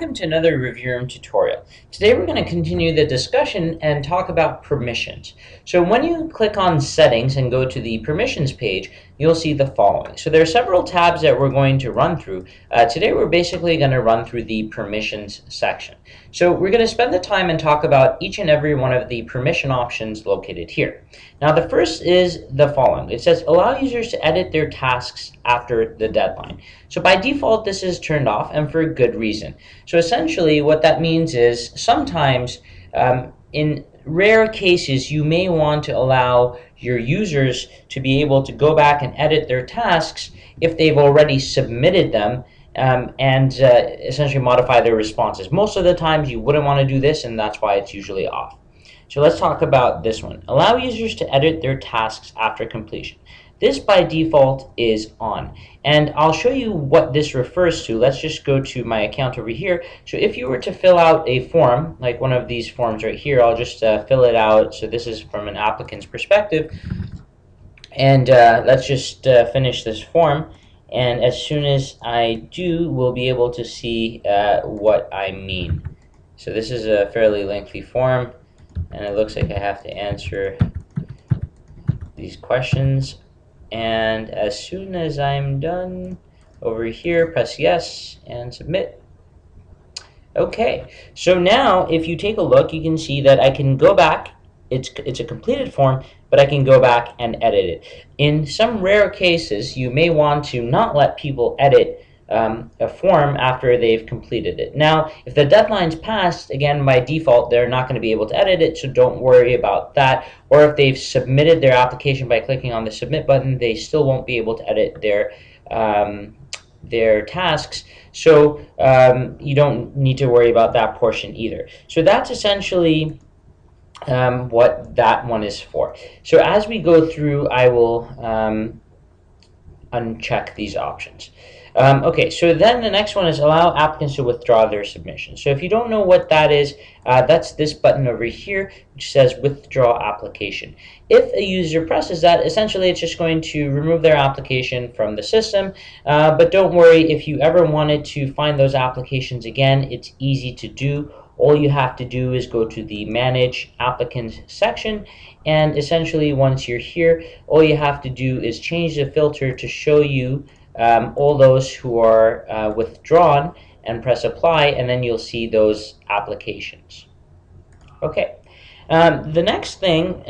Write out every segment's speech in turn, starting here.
welcome to another Review Room tutorial. Today we're going to continue the discussion and talk about permissions. So when you click on Settings and go to the Permissions page, you'll see the following. So there are several tabs that we're going to run through. Today we're basically going to run through the Permissions section. So we're going to spend the time and talk about each and every one of the permission options located here. Now the first is the following. It says allow users to edit their tasks after the deadline. So by default this is turned off, and for a good reason. So essentially what that means is sometimes in rare cases you may want to allow your users to be able to go back and edit their tasks if they've already submitted them and essentially modify their responses. Most of the times you wouldn't want to do this, and that's why it's usually off. So let's talk about this one. Allow users to edit their tasks after completion. This by default is on, and I'll show you what this refers to. Let's just go to my account over here. So if you were to fill out a form, like one of these forms right here, I'll just fill it out. So this is from an applicant's perspective, and let's just finish this form. And as soon as I do, we'll be able to see what I mean. So this is a fairly lengthy form, and it looks like I have to answer these questions. And as soon as I'm done over here, press yes and submit. Okay, so now if you take a look, you can see that I can go back. It's a completed form, but I can go back and edit it. In some rare cases, you may want to not let people edit a form after they've completed it. Now, if the deadline's passed, again, by default, they're not going to be able to edit it, so don't worry about that. Or if they've submitted their application by clicking on the submit button, they still won't be able to edit their tasks. So you don't need to worry about that portion either. So that's essentially what that one is for. So as we go through, I will uncheck these options. Okay, so then the next one is allow applicants to withdraw their submission. So if you don't know what that is, that's this button over here, which says withdraw application. If a user presses that, essentially it's just going to remove their application from the system. But don't worry, if you ever wanted to find those applications again, it's easy to do. All you have to do is go to the Manage Applicants section, and essentially once you're here, all you have to do is change the filter to show you all those who are withdrawn, and press apply, and then you'll see those applications. Okay, the next thing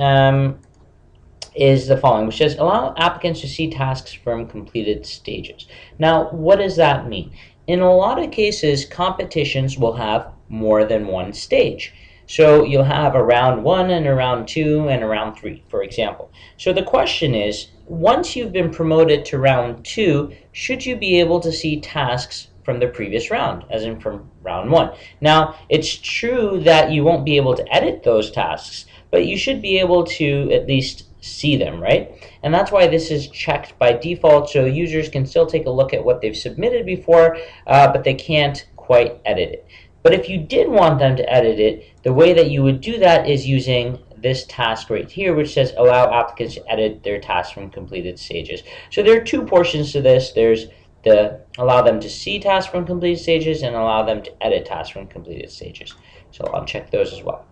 is the following, which says allow applicants to see tasks from completed stages. Now, what does that mean? In a lot of cases, competitions will have more than one stage. So you'll have a round 1 and a round 2 and a round 3, for example. So the question is, once you've been promoted to round 2, should you be able to see tasks from the previous round, as in from round 1? Now, it's true that you won't be able to edit those tasks, but you should be able to at least see them, right? And that's why this is checked by default, so users can still take a look at what they've submitted before, but they can't quite edit it. But if you did want them to edit it, the way that you would do that is using this task right here, which says allow applicants to edit their tasks from completed stages. So there are two portions to this. There's the allow them to see tasks from completed stages and allow them to edit tasks from completed stages. So I'll check those as well.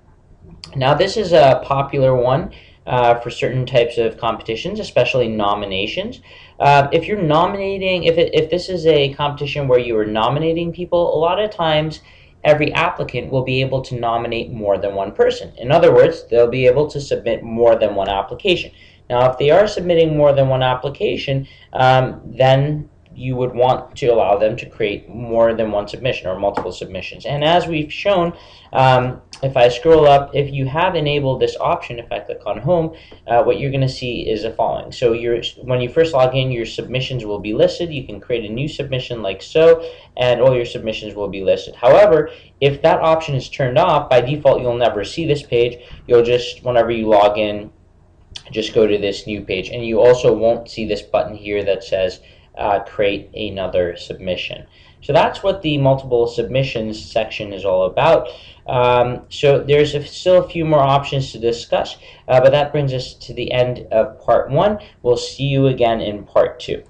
Now this is a popular one for certain types of competitions, especially nominations. If you're nominating, if this is a competition where you are nominating people, a lot of times every applicant will be able to nominate more than one person. In other words, they'll be able to submit more than one application. Now, if they are submitting more than one application, then you would want to allow them to create more than one submission or multiple submissions. And as we've shown, if I scroll up, if you have enabled this option, if I click on Home, what you're going to see is the following. So when you first log in, your submissions will be listed. You can create a new submission like so, and all your submissions will be listed. However, if that option is turned off, by default, you'll never see this page. You'll just, whenever you log in, just go to this new page. And you also won't see this button here that says create another submission. So that's what the multiple submissions section is all about. So there's still a few more options to discuss, but that brings us to the end of part 1. We'll see you again in part 2.